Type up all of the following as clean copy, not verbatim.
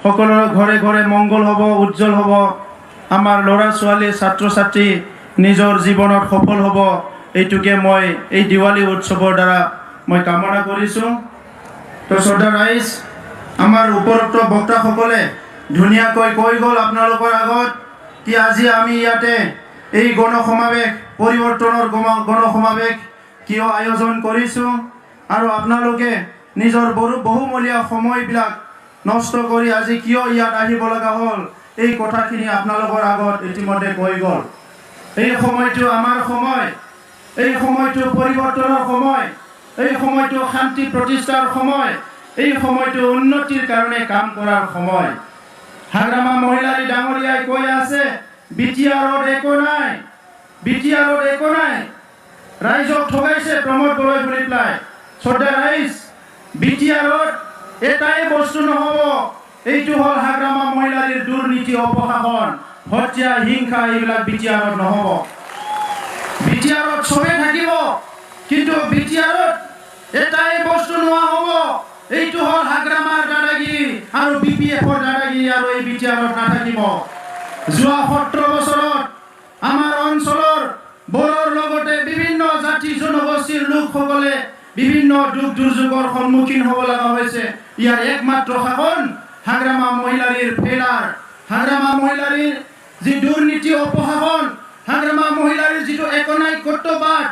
সকলোৰে ঘৰে ঘৰে মংগল হ'ব, উজ্জ্বল হ'ব। আমাৰ ল'ৰা ছোৱালী ছাত্ৰ ছাত্ৰী নিজৰ জীৱনত সফল হ'ব, এইটোকে মই এই দিৱালী উৎসৱৰ দ্বাৰা মই কামনা কৰিছোঁ। তো শ্ৰদ্ধা ৰাইজ, আমাৰ উপৰোক্ত বক্তাসকলে ধুনীয়াকৈ কৈ গ'ল আপোনালোকৰ আগত কি আজি আমি ইয়াতে এই গণসমাৱেশ, পৰিৱৰ্তনৰ গণসমাৱেশ কিয় আয়োজন কৰিছোঁ আৰু আপোনালোকে নিজৰ বহুমূলীয়া সময়বিলাক নষ্ট কৰি আজি কিয় ইয়াত আহিব লগা হ'ল, এই কথাখিনি আপোনালোকৰ আগত ইতিমধ্যে কৈ গ'ল। এই সময়টো আমাৰ সময়, এই সময়টো পৰিৱৰ্তনৰ সময়, এই সময়টো শান্তি প্ৰতিষ্ঠাৰ সময়, এই সময়টো উন্নতিৰ কাৰণে কাম কৰাৰ সময়। হাগ্ৰামা মহিলাৰী ডাঙৰীয়াই কৈ আছে বিটিআৰত একো নাই, বিটিআৰত একো নাই। ৰাইজক ঠগাইছে প্ৰমোদ বড়োই বুলি পেলাই। শ্ৰদ্ধা ৰাইজ, বিটিআৰত এটাই বস্তু নহ'ব, এইটো হ'ল হাগ্ৰামা মহিলাৰীৰ দুৰ্নীতি, অপশাসন, হত্যা, হিংসা, এইবিলাক বিটিআৰত নহ'ব। বিটিআৰত চবেই থাকিব, কিন্তু বিটিআৰত এটাই বস্তু নোহোৱা হ'ব, এইটো হ'ল হাগ্ৰামাৰ দাদাগিৰি আৰু BPFৰ দাদাগিৰি, আৰু এই বিটিআৰত নাথাকিব। যোৱা 17 বছৰত আমাৰ অঞ্চলৰ বড়োৰ লগতে বিভিন্ন জাতি জনগোষ্ঠীৰ লোকসকলে বিভিন্ন দুখ দুৰ্যোগৰ সন্মুখীন হ'ব লগা হৈছে। ইয়াৰ একমাত্ৰ শাসন হাগ্ৰামা মহিলাৰীৰ ফেইলাৰ, হাগ্ৰামা মহিলাৰীৰ যি দুৰ্নীতি, অপশাসন, হাগ্ৰামা মহিলাৰীৰ যিটো একনায়কত্ববাদ,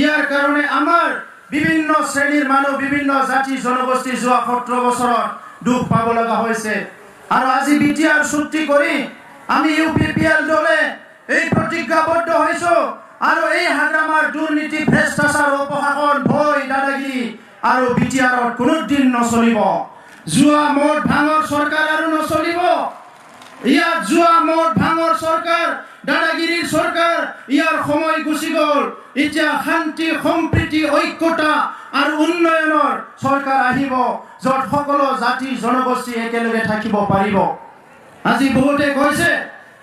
ইয়াৰ কাৰণে আমাৰ বিভিন্ন শ্ৰেণীৰ মানুহ, বিভিন্ন জাতি জনগোষ্ঠী যোৱা 17 বছৰত দুখ পাব লগা হৈছে। আৰু আজি বিটিআৰ চুক্তি কৰি আমি UPPL দলে এই প্ৰতিজ্ঞাবদ্ধ হৈছোঁ আৰু এই হাগ্ৰামাৰ দুৰ্নীতি, ভ্ৰষ্টাচাৰ, অপশাসন, ভয়, দাদাগিৰি আৰু বিটিআৰত কোনোদিন নচলিব। যোৱা মদ ভাঙৰ চৰকাৰ আৰু নচলিব। ইয়াত যোৱা মদ ভাঙৰ চৰকাৰ, দাদাগিৰিৰ চৰকাৰ, ইয়াৰ সময় গুচি গ'ল। এতিয়া শান্তি, সম্প্ৰীতি, ঐক্যতা আৰু উন্নয়নৰ চৰকাৰ আহিব, য'ত সকলো জাতি জনগোষ্ঠী একেলগে থাকিব পাৰিব। আজি বহুতে কৈছে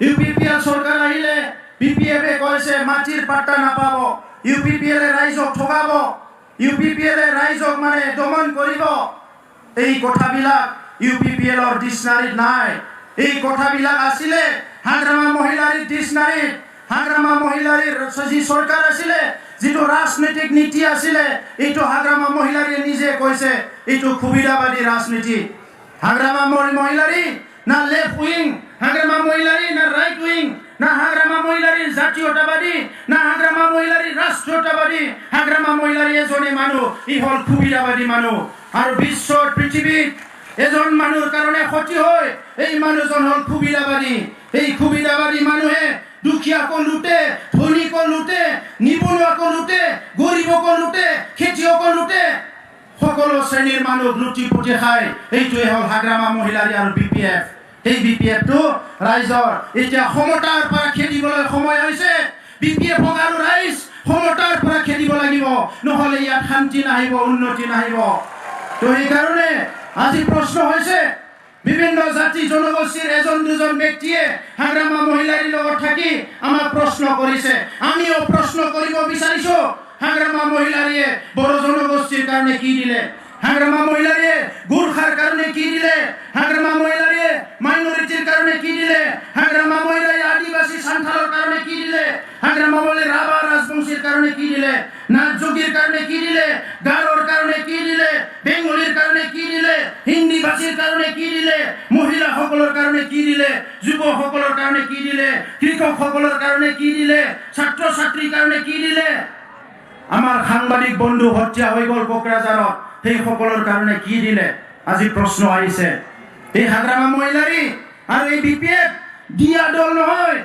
UPPL চৰকাৰ আহিলে BPF-এ কৈছে মাটিৰ পাট্টা নাপাব, UPPL-এ ৰাইজক ঠগাব, UPPL-এ ৰাইজক মানে দমন কৰিব। এই কথাবিলাক UPPL-ৰ ডিক্সনাৰীত নাই। এই কথাবিলাক আছিলে হাগ্ৰামা মহিলাৰীৰ ডিক্সনাৰীত। হাগ্ৰামা মহিলাৰীৰ যি চৰকাৰ আছিলে, যিটো ৰাজনৈতিক নীতি আছিলে, এইটো হাগ্ৰামা মহিলাৰীয়ে নিজে কৈছে এইটো সুবিধাবাদী ৰাজনীতি। হাগ্ৰামা মহিলাৰী না লেফট উইং, হাগ্ৰামা মহিলাৰী না ৰাইট উইং, না হাগ্ৰামা মহিলাৰী জাতীয়তাবাদী, না হাগ্ৰামা মহিলাৰী ৰাষ্ট্ৰীয়তাবাদী। হাগ্ৰামা মহিলাৰী এজনে মানুহ, ই হ'ল সুবিধাবাদী মানুহ। আৰু বিশ্বত, পৃথিৱীত এজন মানুহৰ কাৰণে ক্ষতি হয়, এই মানুহজন হ'ল সুবিধাবাদী। এই সুবিধাবাদী মানুহে দুখীয়াকো লুটে, ধনীকো লুটে, নিবনুৱাকো লুটে, গৰীবকো লুটে, খেতিয়কো লুটে, সকলো শ্ৰেণীৰ মানুহ লুটি পুটি খায়। এইটোৱে হ'ল হাগ্ৰামা মহিলাৰী আৰু BPF। এই BPF-টো ৰাইজৰ এতিয়া সমতাৰ পৰা খেদিবলৈ সময় হৈছে। BPF-ক আৰু ৰাইজ সমতাৰ পৰা খেদিব লাগিব, নহ'লে ইয়াত শান্তি নাহিব, উন্নতি নাহিব। তো সেইকাৰণে আজি প্ৰশ্ন হৈছে, বিভিন্ন জাতি জনগোষ্ঠীৰ এজন দুজন ব্যক্তিয়ে হাগ্ৰামা মহিলাৰীৰ লগত থাকি আমাক প্ৰশ্ন কৰিছে। আমিও প্ৰশ্ন কৰিব বিচাৰিছোঁ, হাগ্ৰামা মহিলাৰীয়ে বড়ো জনগোষ্ঠীৰ কাৰণে কি দিলে? হাগ্ৰামা মহিলাৰীয়ে গোৰ্খাৰ কাৰণে কি দিলে? হাগ্ৰামা মহিলাৰীয়ে মাইনৰিটিৰ কাৰণে কি দিলে? হাগ্ৰামা মহিলাৰীয়ে আদিবাসী সান্থালৰ কাৰণে কি দিলে? হাগ্ৰামা মহিলাৰী ৰাভা ৰাজবংশীৰ কাৰণে কি দিলে? নাথ যোগীৰ কাৰণে কি দিলে? গাৰোৰ কাৰণে কি দিলে? বেংগলীৰ কাৰণে কি দিলে? হিন্দী ভাষীৰ কাৰণে কি দিলে? মহিলাসকলৰ কাৰণে কি দিলে? যুৱকসকলৰ কাৰণে কি দিলে? কৃষকসকলৰ কাৰণে কি দিলে? ছাত্ৰ ছাত্ৰীৰ কাৰণে কি দিলে? আমাৰ সাংবাদিক বন্ধু হত্যা হৈ গ'ল কোকৰাঝাৰত, সেইসকলৰ কাৰণে কি দিলে? আজি প্ৰশ্ন আহিছে। এই হাগ্ৰামা মহিলাৰী আৰু এই BPF দিয়া দল নহয়,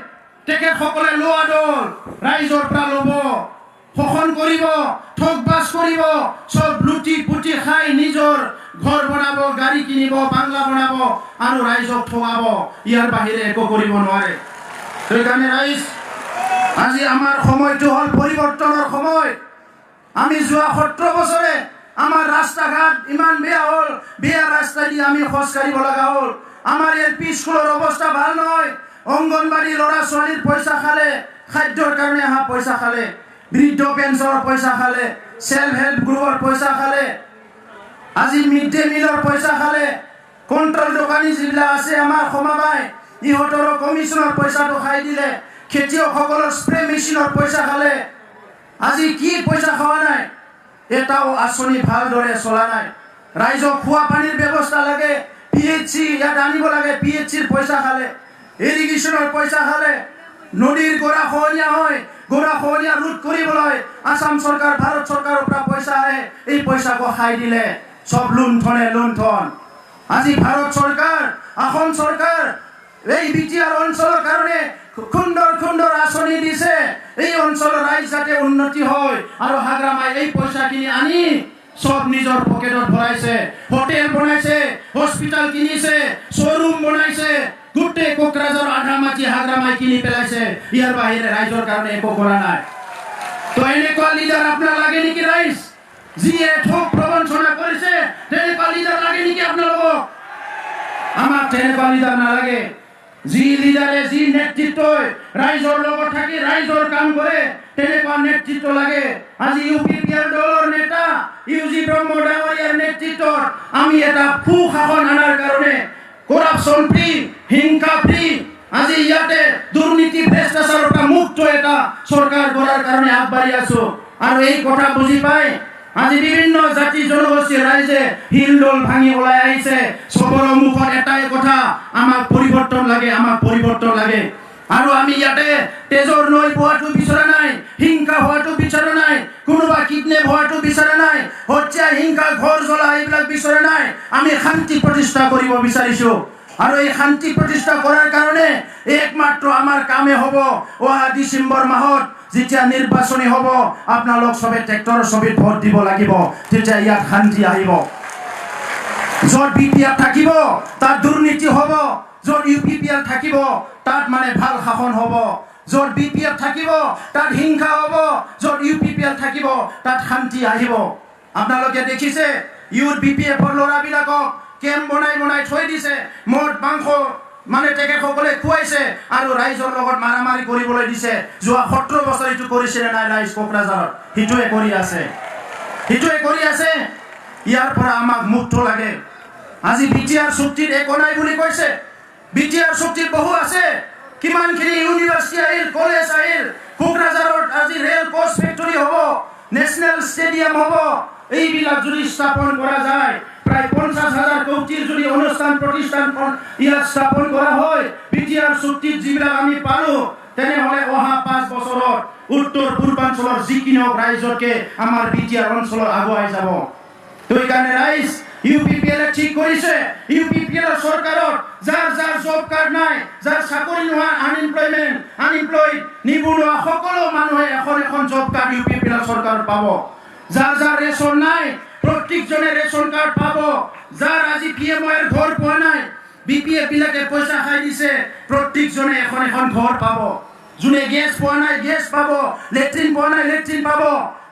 তেখেতসকলে লোৱা দল। ৰাইজৰ পৰা ল'ব, শোষণ কৰিব, ঠগবাজ কৰিব, চব লুটি পুটি খাই নিজৰ ঘৰ বনাব, গাড়ী কিনিব, বাংলা বনাব আৰু ৰাইজক ঠগাব। ইয়াৰ বাহিৰে একো কৰিব নোৱাৰে। সেইকাৰণে ৰাইজ, আজি আমাৰ সময়টো হ'ল পৰিৱৰ্তনৰ সময়। আমি যোৱা 17 বছৰে আমাৰ ৰাস্তা ঘাট ইমান বেয়া হ'ল, বেয়া ৰাস্তা দি আমি খোজ কাঢ়িব লগা হ'ল। আমাৰ LP স্কুলৰ অৱস্থা ভাল নহয়। অংগনবাড়ী ল'ৰা ছোৱালীৰ পইচা খালে, খাদ্যৰ কাৰণে অহা পইচা খালে, বৃদ্ধ পেঞ্চনৰ পইচা খালে, সেল্ফ হেল্প গ্ৰুপৰ পইচা খালে, আজি মিড ডে মিলৰ পইচা খালে। কণ্ট্ৰল দোকানী যিবিলাক আছে আমাৰ সমাবাই ইহঁতৰ কমিশনৰ পইচাটো খাই দিলে, খেতিয়কসকলৰ স্প্ৰে মেচিনৰ পইচা খালে। আজি কি পইচা খোৱা নাই, এটাও আঁচনি ভালদৰে চলা নাই। ৰাইজক খোৱা পানীৰ ব্যৱস্থা লাগে, PHC ইয়াত আনিব লাগে, PHCৰ পইচা খালে, ইৰিগেশ্যনৰ পইচা খালে। নদীৰ গৰাখহনীয়া হয়, গৰাখহনীয়া ৰোধ কৰিবলৈ আসাম চৰকাৰ, ভাৰত চৰকাৰৰ পৰা পইচা আহে, এই পইচাকো খাই দিলে। সব লুণ্ঠনে লুণ্ঠন। আজি ভাৰত চৰকাৰ, অসম চৰকাৰ এই BTR অঞ্চলৰ কাৰণে সুন্দৰ সুন্দৰ আঁচনি দিছে। এই অঞ্চলৰ ৰাইজ যাতে উন্নতি হয় আৰু হাগ্ৰামাই এই পইচাখিনি আনি সব নিজৰ পকেটত ভৰাইছে। হোটেল বনাইছে, হস্পিটাল কিনিছে, শ্বৰুম বনাইছে, গোটেই কোকৰাঝাৰ আধা মাটি হাগ্ৰামাই কিনি পেলাইছে। ইয়াৰ বাহিৰে ৰাইজৰ কাৰণে একো কৰা নাই। তো এনেকুৱা লিডাৰ আপোনাৰ লাগে নেকি ৰাইজ? যিয়ে ঠগ প্ৰবঞ্চনা কৰিছে তেনেকুৱা লিডাৰ লাগে নেকি আপোনালোকক? আমাক তেনেকুৱা লিডাৰ নালাগে। যি লিডাৰে, যি নেতৃত্বই ৰাইজৰ লগত থাকি ৰাইজৰ কাম কৰে তেনেকুৱা নেতৃত্ব লাগে। আজি UPPR দলৰ নেতা UG ব্ৰহ্ম ডাঙৰীয়াৰ নেতৃত্বত আমি এটা সুশাসন আনাৰ কাৰণে কৰাপশ্যন ফ্ৰী, হিংসা ফ্ৰী, আজি ইয়াতে দুৰ্নীতি ভ্ৰষ্টাচাৰৰ পৰা মুক্ত এটা চৰকাৰ গঢ়াৰ কাৰণে আগবাঢ়ি আছো। আৰু এই কথা বুজি পাই আজি বিভিন্ন জাতি জনগোষ্ঠীৰ ৰাইজে হিলদোল ভাঙি ওলাই আহিছে। চবৰে মুখত এটাই কথা, আমাক পৰিৱৰ্তন লাগে, আমাক পৰিৱৰ্তন লাগে। আৰু আমি ইয়াতে তেজৰ নৈ হোৱাটো বিচৰা নাই, হিংসা হোৱাটো বিচৰা নাই, কোনোবা কিডনেপ হোৱাটো বিচৰা নাই, হত্যা, হিংসা, ঘৰ জ্বলা এইবিলাক বিচৰা নাই। আমি শান্তি প্ৰতিষ্ঠা কৰিব বিচাৰিছো। আৰু এই শান্তি প্ৰতিষ্ঠা কৰাৰ কাৰণে একমাত্ৰ আমাৰ কামে হ'ব, অহা ডিচেম্বৰ মাহত যেতিয়া নিৰ্বাচনী হ'ব আপোনালোক সবে ট্ৰেক্টৰৰ ছবিত ভোট দিব লাগিব। তেতিয়া ইয়াত শান্তি আহিব। য'ত BPR থাকিব তাত দুৰ্নীতি হ'ব, য'ত UPPR থাকিব তাত মানে ভাল শাসন হ'ব। য'ত BPR থাকিব তাত হিংসা হ'ব, য'ত UPPR থাকিব তাত শান্তি আহিব। আপোনালোকে দেখিছে ইউথ BPFৰ ল'ৰাবিলাকক কেম্প বনাই বনাই থৈ দিছে, মদ মাংস মানে তেখেতসকলে খুৱাইছে আৰু ৰাইজৰ লগত মাৰামাৰি কৰিবলৈ দিছে। যোৱা 17 বছৰ এইটো কৰিছিলে নাই ৰাইজ কোকৰাঝাৰত? সেইটোৱে কৰি আছে, সেইটোৱে কৰি আছে। ইয়াৰ পৰা আমাক মুক্ত লাগে। আজি BTR চুক্তিত একো নাই বুলি কৈছে, BTR চুক্তিত বহু আছে। কিমানখিনি ইউনিভাৰ্চিটি আহিল, কলেজ আহিল, কোকৰাঝাৰত আজি ৰেল কোচ ফেক্টৰী হ'ব, নেশ্যনেল ষ্টেডিয়াম হ'ব। এইবিলাক যদি স্থাপন কৰা যায়, প্ৰায় 50,000 কোটিৰ যদি অনুষ্ঠান প্ৰতিষ্ঠান ইয়াত স্থাপন কৰা হয়, BTR চুক্তিত যিবিলাক আমি পালো, তেনেহ'লে অহা 5 বছৰত উত্তৰ পূৰ্বাঞ্চলৰ যিকোনো ৰাইজতকে আমাৰ BTR অঞ্চলৰ আগুৱাই যাব। তো এইকাৰণে ৰাইজ UPPL ঠিক কৰিছে, UPPL চৰকাৰত যাৰ যাৰ জব কাৰ্ড নাই, যাৰ চাকৰি নোহোৱা, আনএমপ্লয়েড, নিবনুৱা সকলো মানুহে এখন এখন জব কাৰ্ড UPPL চৰকাৰত পাব। যাৰ যাৰ ৰেচন নাই প্ৰত্যেকজনে ৰেচন কাৰ্ড পাব। যাৰ আজি PMOৰ ঘৰ পোৱা নাই, BPF বিলাকে পইচা খাই দিছে, প্ৰত্যেকজনে এখন এখন ঘৰ পাব। যোনে গেছ পোৱা নাই গেছ পাব, লেট্ৰিন পোৱা নাই লেট্ৰিন পাব।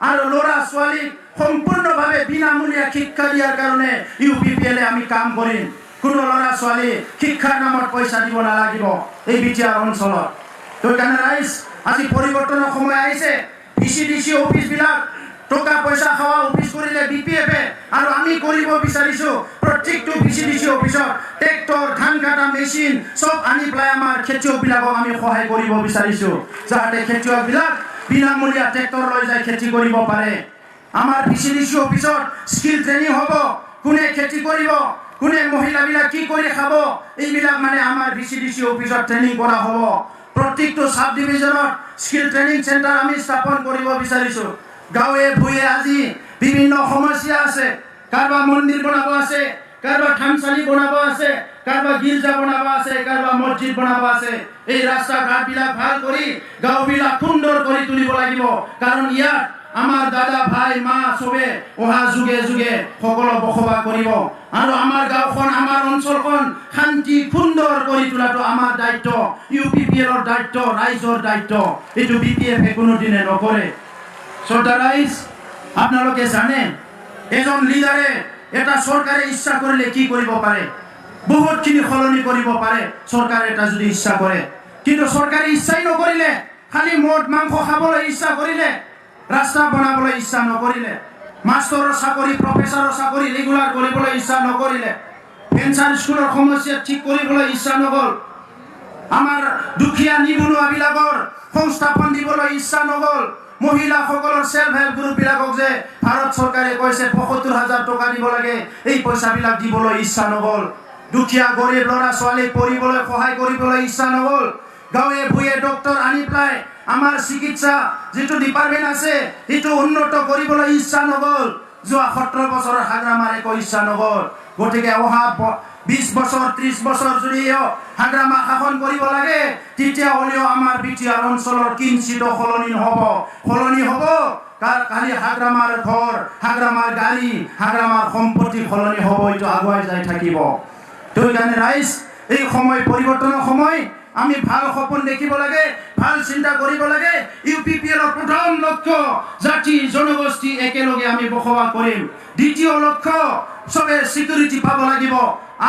আৰু ল'ৰা ছোৱালীক সম্পূৰ্ণভাৱে বিনামূলীয়া শিক্ষা দিয়াৰ কাৰণে UPPL আমি কাম কৰিম। কোনো ল'ৰা ছোৱালী শিক্ষাৰ নামত পইচা দিব নালাগিব এই BTR অঞ্চলত। তো সেইকাৰণে ৰাইজ আজি পৰিৱৰ্তনৰ সময় আহিছে। VCDC অফিচবিলাক টকা পইচা খাওয়া অফিস কৰিলে BPF-এ, আৰু আমি কৰিব বিচাৰিছো প্ৰত্যেকটো VCDC অফিসত ট্ৰেক্টৰ, ধান কাটা মেচিন সব আনি পেলাই আমাৰ খেতিয়কবিলাকক আমি সহায় কৰিব বিচাৰিছো, যাতে খেতিয়কবিলাক বিনামূলীয়া ট্ৰেক্টৰ লৈ যায় খেতি কৰিব পাৰে। আমাৰ VCDC অফিসত স্কিল ট্ৰেইনিং হ'ব, কোনে খেতি কৰিব, কোনে মহিলাবিলাক কি কৰি খাব, এইবিলাক মানে আমাৰ VCDC অফিসত ট্ৰেইনিং কৰা হ'ব। প্ৰত্যেকটো সাব ডিভিজনত স্কিল ট্ৰেইনিং চেণ্টাৰ আমি স্থাপন কৰিব বিচাৰিছো। গাঁৱে ভূঞে আজি বিভিন্ন সমস্যা আছে, কাৰোবাৰ মন্দিৰ বনাব আছে, কাৰোবাৰ থানচালি বনাব আছে, কাৰোবাৰ গীৰ্জা বনাব আছে, কাৰোবাৰ মছজিদ বনাব আছে। এই ৰাস্তা ঘাটবিলাক ভাল কৰি গাঁওবিলাক সুন্দৰ কৰি তুলিব লাগিব। কাৰণ ইয়াত আমাৰ দাদা ভাই মা চবে অহা যুগে যুগে সকলো বসবাস কৰিব। আৰু আমাৰ গাঁওখন, আমাৰ অঞ্চলখন শান্তি সুন্দৰ কৰি তোলাটো আমাৰ দায়িত্ব, UPPL-ৰ দায়িত্ব, ৰাইজৰ দায়িত্ব। এইটো BPF-এ কোনোদিনে নকৰে। শ্ৰদ্ধা ৰাইজ, আপোনালোকে জানে এজন লিডাৰে এটা চৰকাৰে ইচ্ছা কৰিলে কি কৰিব পাৰে, বহুতখিনি সলনি কৰিব পাৰে চৰকাৰে এটা যদি ইচ্ছা কৰে। কিন্তু চৰকাৰে ইচ্ছাই নকৰিলে, খালি মদ মাংস খাবলৈ ইচ্ছা কৰিলে, ৰাস্তা বনাবলৈ ইচ্ছা নকৰিলে, মাষ্টৰৰ চাকৰি, প্ৰফেচাৰৰ চাকৰি ৰেগুলাৰ কৰিবলৈ ইচ্ছা নকৰিলে, পেঞ্চাৰ স্কুলৰ সমস্যা ঠিক কৰিবলৈ ইচ্ছা নগ'ল আমাৰ দুখীয়া নিবনুৱাবিলাকৰ সংস্থাপন দিবলৈ ইচ্ছা নগ'ল মহিলাসকলৰ সেল্ফ হেল্প গ্ৰুপবিলাকক যে ভাৰত চৰকাৰে কৈছে ৭৫,০০০ টকা দিব লাগে এই পইচাবিলাক দিবলৈ ইচ্ছা নগ'ল দুখীয়া গৰীব ল'ৰা ছোৱালী পঢ়িবলৈ সহায় কৰিবলৈ ইচ্ছা নগ'ল গাঁৱে ভূঞে ডক্টৰ আনি পেলাই আমাৰ চিকিৎসা যিটো ডিপাৰ্টমেণ্ট আছে সেইটো উন্নত কৰিবলৈ ইচ্ছা নগ'ল যোৱা ১৭ বছৰৰ হাগ্ৰামাৰ একো ইচ্ছা নগ'ল গতিকে অহা ২০ বছৰ ৩০ বছৰ যদি হাগ্ৰামা শাসন কৰিব লাগে তেতিয়া হ'লেও আমাৰ বিটিআৰ অঞ্চলৰ কিঞ্চিত সলনি হ'ব খালি হাগ্ৰামাৰ ঘৰ হাগ্ৰামাৰ গাড়ী হাগ্ৰামাৰ সম্পত্তি সলনি হ'ব এইটো আগুৱাই যাই থাকিব সেইকাৰণে ৰাইজ এই সময় পৰিৱৰ্তনৰ সময় আমি ভাল সপোন দেখিব লাগে ভাল চিন্তা কৰিব লাগে ইউপিপিএলৰ প্ৰথম লক্ষ্য জাতি জনগোষ্ঠী একেলগে আমি বসবাস কৰিম দ্বিতীয় লক্ষ্য সবে সিকিউৰিটি পাব লাগিব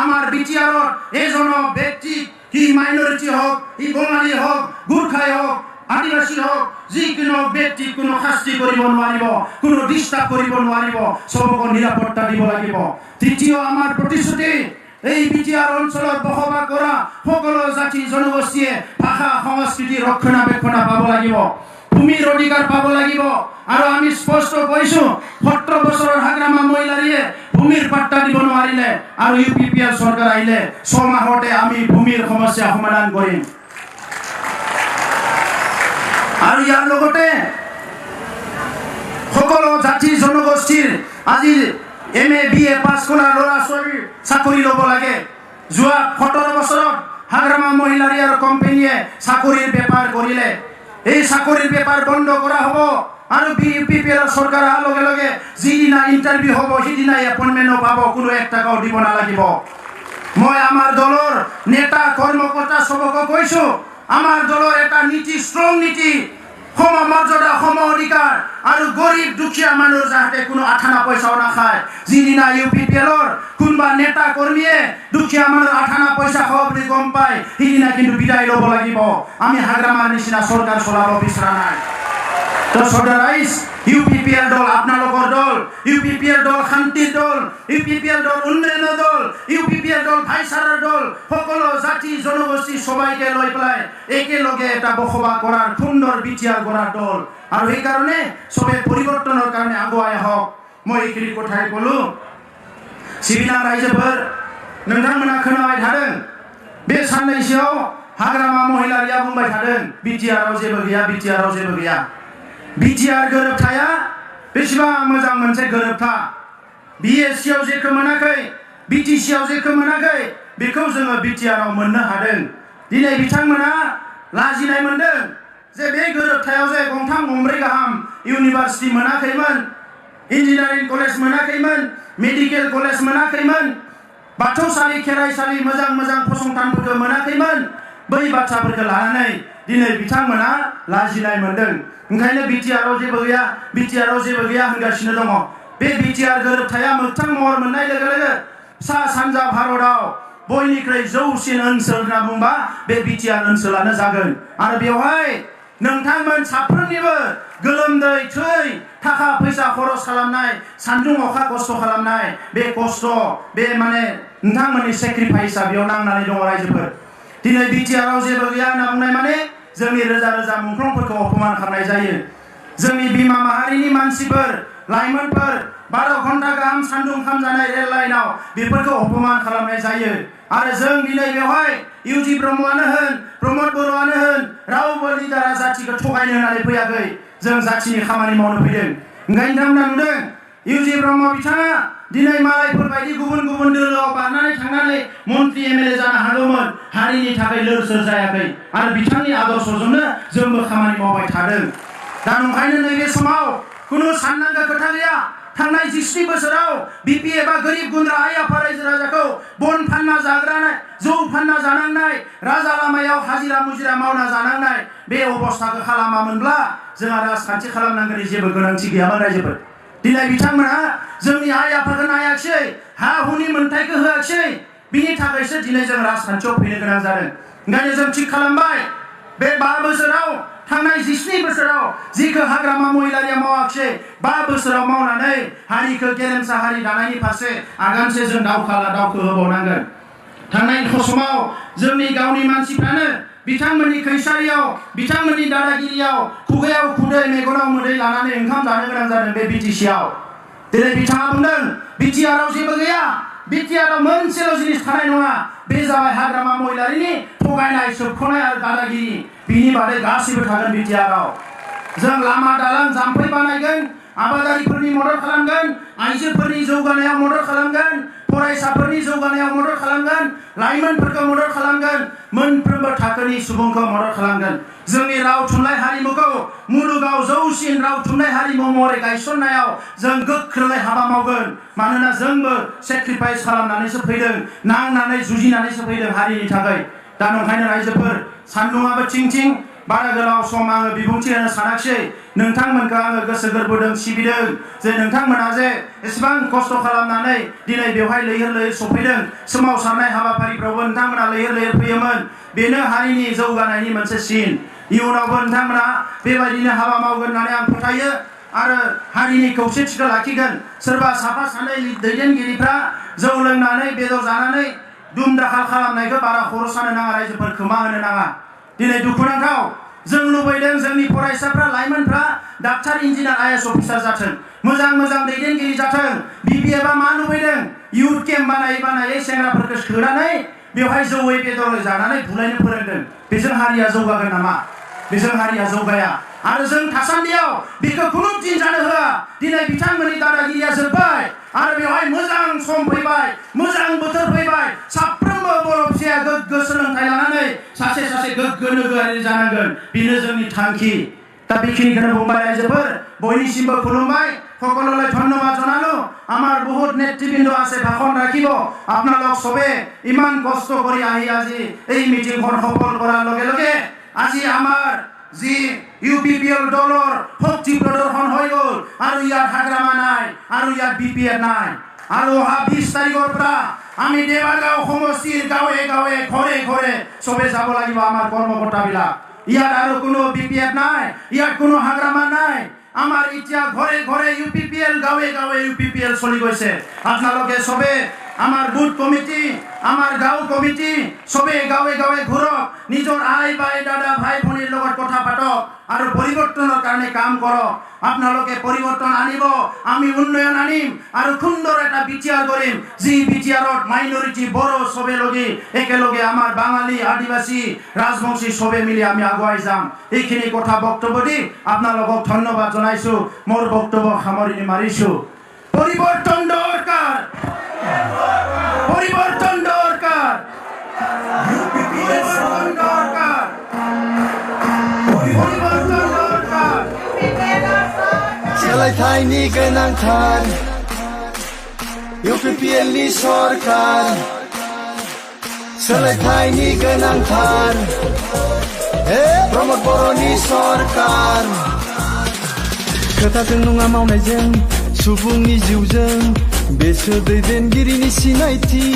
আমাৰ বিটিআৰত এজন ব্যক্তি কি মাইনৰিটি হওক ই বঙালী হওক গুৰ্খাই হওক আদিবাসী হওক যিকোনো ব্যক্তি কোনো শাস্তি কৰিব নোৱাৰিব কোনো ডিষ্টাৰ্ব কৰিব নোৱাৰিব সবকে নিৰাপত্তা দিব লাগিব তৃতীয় আমাৰ প্ৰতিশ্ৰুতি এই বিটিআৰ অঞ্চলত বসবাস কৰা সকলো জাতি জনগোষ্ঠীয়ে ভাষা সংস্কৃতি ৰক্ষণাবেক্ষণ পাব লাগিব ভূমিৰ অধিকাৰ পাব লাগিব আৰু আমি স্পষ্ট কৈছো ১৭ বছৰৰ হাগ্ৰামা মহিলাৰীয়ে ভূমিৰ পাট্টা দিব নোৱাৰিলে আৰু ইউপিপিএল চৰকাৰ আহিলে ৬ মাহতে আমি ভূমিৰ সমস্যা সমাধান কৰিম আৰু ইয়াৰ লগতে সকলো জাতি জনগোষ্ঠীৰ আজি MA BA পাছ কৰা ল'ৰা ছোৱালী চাকৰি ল'ব লাগে যোৱা ১৭ বছৰত হাগ্ৰামা মহিলাৰী আৰু কোম্পানীয়ে চাকৰিৰ বেপাৰ কৰিলে এই চাকৰিৰ বেপাৰ বন্ধ কৰা হ'ব আৰু বিপিএল চৰকাৰ অহাৰ লগে লগে যিদিনা ইণ্টাৰভিউ হ'ব সিদিনাই এপইণ্টমেণ্ট পাব কোনো ১ টকাও দিব নালাগিব মই আমাৰ দলৰ নেতা কৰ্মকৰ্তা সবকে কৈছো আমাৰ দলৰ এটা নীতি ষ্ট্ৰং নীতি সম মৰ্যাদা সম অধিকাৰ আৰু গৰীব দুখীয়া মানুহ যাতে কোনো আঠানা পইচাও নাখায় যিদিনা ইউপিপিএলৰ কোনোবা নেতা কৰ্মীয়ে দুখীয়া মানুহ আঠানা পইচা খাব বুলি গম পায় সিদিনা কিন্তু বিদায় ল'ব লাগিব আমি হাগ্ৰামাৰ নিচিনা চৰকাৰ চলাব বিচৰা নাই তো সদা ৰাইজ ইউপিপিএল দল আপোনালোকৰ দল ইউপিপিএল দল শান্তিৰ দল ইউপিপিএল দল উন্নয়নৰ দল ইউপিপিএল দল ভাইচাৰাৰ দল সকলো জাতি জনগোষ্ঠী সবাইকে লৈ পেলাই একেলগে এটা বসবাস কৰাৰ সুন্দৰ বিটিআৰ গঢ়াৰ দল আৰু সেইকাৰণে সবে পৰিৱৰ্তনৰ কাৰণে আগুৱাই আহক মই এইখিনি কথাই ক'লো सिबिनां रायजोफोर नोंथांमोना खोनाबाय थादों बे साननैसोआव हाग्रामा महिलारिया बुंबाय थादों बिटिआरआव जेबो गैया बिटिआरआव जेबो गैया बिटिआर गोरोबथाया बेसेबां मोजां मोनसे गोरोबथा बिएससिआव जेखौ मोनाखै बिटिसिआव जेखौ मोनाखै बेखौ जोङो बिटिआरआव मोननो हादों दिनै बिथांमोना लाजिनाय मोनदों जे बे गोरोबथायाव जे गंथाम गंब्रै गाहाम इउनिभार्सिटि मोनाखैमोन इन्जिनियारिं कलेज मोनाखैमोन मेडिकेल कलेज मोनाखैमोन बाथौसालि खेराइसालि मोजां मोजां फसंथानफोरखौ मोनाखैमोन बै बाथ्राफोरखौ लानानै दिनै बिथांमोना लाजिनाय मोनदों ओंखायनो बिटिआरआव जेबो गैया बिटिआरआव जेबो गैया होनगासिनो दङ बे बिटिआर गोरोबथाया मोगथां महर मोननाय लोगो लोगो सा सानजा भारतआव बयनिख्रुइ जौसिन ओनसोल होनना बुंबा बे बिटिआर ओनसोलानो जागोन आरो बेवहाय नोंथांमोन साफ्रोमनिबो गोलोमदै थै थाखा फैसा खरस खालामनाय सान्दुं अखा खस्थ' खालामनाय बे खस्थ' बे माने नोंथांमोननि सेक्रिफाइसआ बेयाव नांनानै दङ रायजोफोर दिनै बिटिआरआव जेबो गैया होनना बुंनाय माने जोंनि रोजा रोजा मुंख्लंफोरखौ अपमान खालामनाय जायो जोंनि बिमा माहारिनि मानसिफोर लाइमोनफोर 12 घन्टा गाहाम सान्दुं खामजानाय रेल लाइनाव बेफोरखौ अपमान खालामनाय जायो आरो जों दिनै बेवहाय इउजि ब्रह्मआनो होन प्रमद बर'आनो होन रावबो लिडारा जातिखौ थगायनो होननानै फैयाखै जों जातिनि खामानि मावनो फैदों ओंखायनो नोंथांमोना नुदों इउजि ब्रह्म बिथाङा दिनै मालायफोर बायदि गुबुन गुबुन दोलोआव बारनानै थांनानै मन्त्रि एमएलए जानो हागौमोन हारिनि थाखाय लोर सोर जायाखै आरो बिथांनि आदर्शजोंनो जोंबो खामानि मावबाय थादों दा ओंखायनो नैबे समाव खुनु साननांगौ खोथा गैया थांनाय 60 बोसोराव बिपि एबा गोरिब गुन्द्रा आइ आफा रायजो राजाखौ बन फानना जाग्रानाय जौ फानना जानांनाय राजा लामायाव हाजिरा मुजिरा मावना जानांनाय बे अबस्थाखौ खालामामोनब्ला जोंहा राजखान्थि खालामनांगौनि जेबो गोनांथि गैयामोन रायजोफोर दिनै बिथांमोना जोंनि आइ आफाखौ नायाखिसै हा हुनि मोन्थायखौ होआखिसै बिनि थाखायसो दिनै जों राजखान्थियाव फैनो गोनां जादों ओंखायनो जों थिग खालामबाय बे 5 बोसोराव थांनाय 17 बोसोराव जिखो हाग्रामा महिलारिया मावाखिसै 5 बोसोराव मावनानै हारिखौ गेरेमसा हारि दानायनि फारसे आगानसे जों दावखो होबावनांगोन। थांनाय समाव जोंनि गावनि मानसिफ्रानो बिथांमोननि खैसारियाव बिथांमोननि दादागिरियाव खुगायाव खुदै मेगनाव मोदै लानानै ओंखाम जानो गोनां जादों बे बिटिसिआव। दिनै बिथाङा बुंदों बिटिआरआव जेबो गैया, बिटिआरआव मोनसेल' जिनिस थानाय नङा, बे जाबाय हाग्रामा महिलारिनि थगायनाय सोबख'नाय आरो दादागिरि, बिनि बादै गासैबो थागोन बिटिआरआव। जों लामा दालां जाम्फै बानायगोन, आबादारिफोरनि मदद खालामगोन, आइजोफोरनि जौगानायाव मदद खालामगोन, फरायसाफोरनि जौगानायाव मदद खालामगोन, लाइमोनफोरखौ मदद खालामगोन, मोनफ्रोमबो थाखोनि सुबुंखौ मदद खालामगोन। जोंनि राव थुनलाइ हारिमुखौ मुलुगाव जौसिन राव थुनलाइ हारिमु महरै गायसननायाव जों गोख्रोङै हाबा मावगोन। मानोना जोंबो सेक्रिफाइस खालामनानैसो फैदों, नांनानै जुजिनानैसो फैदों हारिनि थाखाय। दा नंखायनो रायजोफोर, सान्दुङाबो थिं बारा गोलाव सम आङो बिबुंथि होनो सानाखिसै। नोंथांमोनखौ आङो गोसो गोरबोजों सिबिदों जे नोंथांमोना जे एसेबां खस्थ' खालामनानै दिनै बेवहाय लैहोर सफैदों। सोमावसारनाय हाबाफारिफ्रावबो नोंथांमोना लैहोर फैयोमोन। बेनो हारिनि जौगानायनि मोनसे सिन। इयुनावबो नोंथांमोना बेबायदिनो हाबा मावगोन होननानै आं फोथायो आरो हारिनि खौसेथिखौ लाखिगोन। सोरबा साफा सानै दैदेनगिरिफ्रा जौ लोंनानै बेदर जानानै दुम दाखाल खालामनायखौ बारा खर' सानो नाङा, रायजोफोर खोमा होनो नाङा। दिनै दुखुनांथाव, जों लुबैदों जोंनि फरायसाफ्रा लाइमोनफ्रा डाक्टार इन्जिनियार IAS अफिसार जाथों, मोजां दैदेनगिरि जाथों। BPFआ मा लुबैदों? इउथ केम्प बानायै सेंग्राफोरखौ सोनानै बेवहाय जौयै बेदरै जानानै बुलायनो फोरोंदों। बेजों हारिया जौगागोन नामा? बेजों हारिया जौगाया। आरो जों थासान्दियाव बेखौ खुनु दिन जानो होआ। दिनै बिथांमोननि दादागिरिया जोब्बाय आरो बेवहाय मोजां सम फैबाय, मोजां बोथोर फैबाय। साफ्रोमबो बर' फिसाया गोग्गो सोलोंथाइ लानानै सासे गोग्गो नोगोरारि जानांगोन। बेनो जोंनि थांखि। दा बेखिनिखौनो बुंबाय रायजोफोर, बयनिसिमबो खुलुमबाय। সকললৈ ধন্যবাদ জনালো। আমার বহুত নেতৃবৃন্দ আছে, ভাষণ রাখিব। আপোনালোক সবে ইমান কষ্ট কৰি আহি আজি এই মিটিংখন সফল কৰাৰ লগে লগে আজি আমাৰ যি UPPL দলৰ শক্তি প্ৰদৰ্শন হৈ গ'ল আৰু ইয়াত হাগ্ৰামা নাই আৰু ইয়াত BPF নাই। আৰু অহা 20 তাৰিখৰ পৰা আমি দেৱাগাঁও সমষ্টিৰ গাঁৱে গাঁৱে ঘৰে ঘৰে সবে যাব লাগিব আমাৰ কৰ্মকৰ্তাবিলাক। ইয়াত আৰু কোনো BPF নাই, ইয়াত কোনো হাগ্ৰামা নাই। আমাৰ ইচ্ছা ঘৰে ঘৰে UPPL, গাঁৱে গাঁৱে UPPL চলি গৈছে। আপোনালোকে সবে আমাৰ বুথ কমিটি, আমাৰ গাঁও কমিটি সবে গাঁৱে গাঁৱে ঘূৰক, নিজৰ আই বাই দাদা ভাই ভনীৰ লগত কথা পাতক আৰু পৰিৱৰ্তনৰ কাৰণে কাম কৰক। আপোনালোকে পৰিৱৰ্তন আনিব, আমি উন্নয়ন আনিম আৰু সুন্দৰ এটা বিটিআৰ কৰিম। যি বিটিআৰত মাইনৰিটি বড়ো সবে লগি একেলগে আমাৰ বাঙালী আদিবাসী ৰাজবংশী সবে মিলি আমি আগুৱাই যাম। এইখিনি কথা বক্তব্য দি আপোনালোকক ধন্যবাদ জনাইছো। মোৰ বক্তব্য সামৰণি মাৰিছো। পরিবর্তন দরকার, পরিবর্তন দরকার, পরিবর্তন দরকার, পরিবর্তন দরকার। सोलायथायनि गोनांथार UPPLनि सरकार, सोलायथायनि गोनांथार प्रमद बर'नि सरकार। खोथाजों नङा मावनायजों, सुबुंनि जिउजों बेसो दैदेनगिरिनि सिनायथि।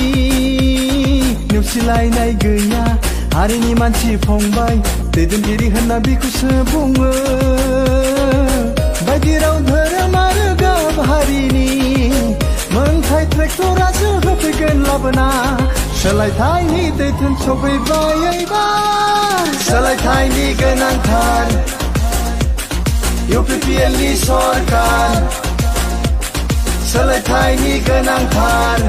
नेवसिलायनाय गैया हारिनि मानसि फंबाय, दैदेनगिरि होनना बेखौसो बुङो। बायदि राव धोरोम आरो गाब हारिनि मोनथाय ट्रेक्टरासो होफैगोन लाबोना। सोलायथायनि दैथोन सफैबाय एबार, सोलायथायनि गोनांथार UPPLनि सरकार, सोलायथायनि गोनांथार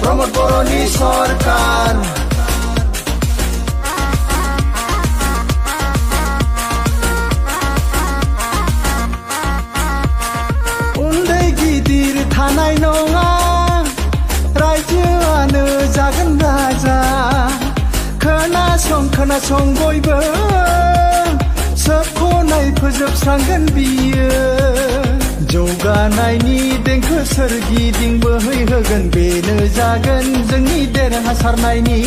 प्रमद बर'नि सरकार। उन्दै गिदिर थानाय नङा, रायजोआनो जागोन राजा। खोनासं बयबो, सोबख'नाय फोजोबस्रांगोन बियो। जौगानायनि देंखो सोरगिदिं बोहैहोगोन, बेनो जागोन जोंनि देरहासारनायनि